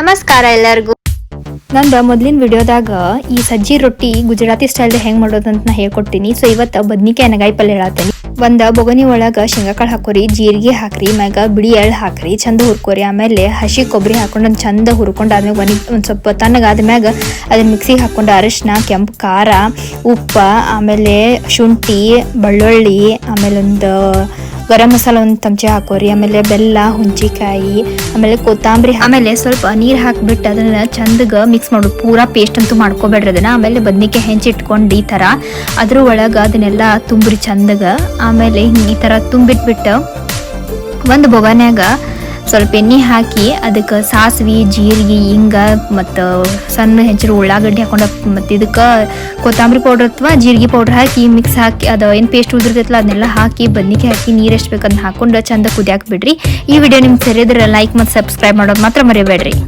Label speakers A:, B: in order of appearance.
A: ನಮಸ್ಕಾರ ಎಲ್ಲರಿಗೂ.
B: ನಂದು ಮೊದಲಿನ ವಿಡಿಯೋದಾಗ ಈ ಸಜ್ಜಿ ರೊಟ್ಟಿ ಗುಜರಾತಿ ಸ್ಟೈಲ್ ಹೆಂಗ್ ಮಾಡೋದಂತ ನಾ ಹೇಳ್ಕೊಡ್ತೀನಿ. ಸೊ ಇವತ್ತು ಬದ್ನಿಕಾಯಿ ಎಣ್ಣೆಗಾಯಿ ಪಲ್ಯ ಹೇಳತ್ತೀನಿ. ಒಂದು ಬೊಗನಿ ಒಳಗೆ ಶೇಂಗಾಕಾಳು ಹಾಕೋರಿ, ಜೀರಿಗೆ ಹಾಕ್ರಿ, ಮ್ಯಾಗ ಬಿಳಿ ಎಳ್ಳು ಹಾಕ್ರಿ, ಚಂದ ಹುರ್ಕೋರಿ. ಆಮೇಲೆ ಹಸಿ ಕೊಬ್ಬರಿ ಹಾಕೊಂಡು ಒಂದು ಚಂದ ಹುರ್ಕೊಂಡು ಆದ್ಮೇಲೆ ಒಂದು ಸ್ವಲ್ಪ ತಣ್ಣಗಾದ್ಮ್ಯಾಗ ಅದನ್ನ ಮಿಕ್ಸಿಗೆ ಹಾಕೊಂಡು ಅರಿಶಿನ, ಕೆಂಪು ಖಾರ, ಉಪ್ಪು, ಆಮೇಲೆ ಶುಂಠಿ, ಬೆಳ್ಳುಳ್ಳಿ, ಆಮೇಲೆ ಒಂದು ಗರಂ ಮಸಾಲ ಒಂದು ಚಮಚ ಹಾಕೋರಿ. ಆಮೇಲೆ ಬೆಲ್ಲ, ಹುಂಚಿಕಾಯಿ, ಆಮೇಲೆ ಕೊತ್ತಂಬರಿ, ಆಮೇಲೆ ಸ್ವಲ್ಪ ನೀರು ಹಾಕಿಬಿಟ್ಟು ಅದನ್ನ ಚಂದಗ ಮಿಕ್ಸ್ ಮಾಡೋದು. ಪೂರಾ ಪೇಸ್ಟ್ ಅಂತೂ ಮಾಡ್ಕೋಬೇಡ್ರಿ ಅದನ್ನ. ಆಮೇಲೆ ಬದ್ನಿಕಾಯಿ ಹೆಂಚಿ ಇಟ್ಕೊಂಡು ಈ ಥರ ಅದ್ರ ಒಳಗೆ ಅದನ್ನೆಲ್ಲ ತುಂಬ್ರಿ ಚಂದಗ. ಆಮೇಲೆ ಈ ಥರ ತುಂಬಿಟ್ಬಿಟ್ಟು ಒಂದು ಬೊಗನ್ಯಾಗ ಸ್ವಲ್ಪ ಎಣ್ಣೆ ಹಾಕಿ ಅದಕ್ಕೆ ಸಾಸಿವೆ, ಜೀರಿಗೆ, ಹಿಂಗ ಮತ್ತು ಸಣ್ಣ ಹೆಂಚಿರು ಉಳ್ಳಾಗಡ್ಡಿ ಹಾಕೊಂಡು ಮತ್ತು ಇದಕ್ಕೆ ಕೊತ್ತಂಬರಿ ಪೌಡ್ರ್ ಅಥವಾ ಜೀರಿಗೆ ಪೌಡ್ರ್ ಹಾಕಿ ಮಿಕ್ಸ್ ಹಾಕಿ ಅದು ಏನು ಪೇಸ್ಟ್ ಉಳಿದಿರ್ತೈತಲ್ಲ ಅದನ್ನೆಲ್ಲ ಹಾಕಿ ಬದ್ನಿಕಾಯಿ ಹಾಕಿ ನೀರು ಎಷ್ಟು ಬೇಕಂತ ಹಾಕೊಂಡು ಚಂದ ಕುದಿಯಾಕ್ ಬಿಡ್ರಿ. ಈ ವಿಡಿಯೋ ನಿಮ್ಗೆ ಸರಿದ್ರೆ ಲೈಕ್ ಮತ್ತು ಸಬ್ಸ್ಕ್ರೈಬ್ ಮಾಡೋದು ಮಾತ್ರ ಮರಿಬೇಡ್ರಿ.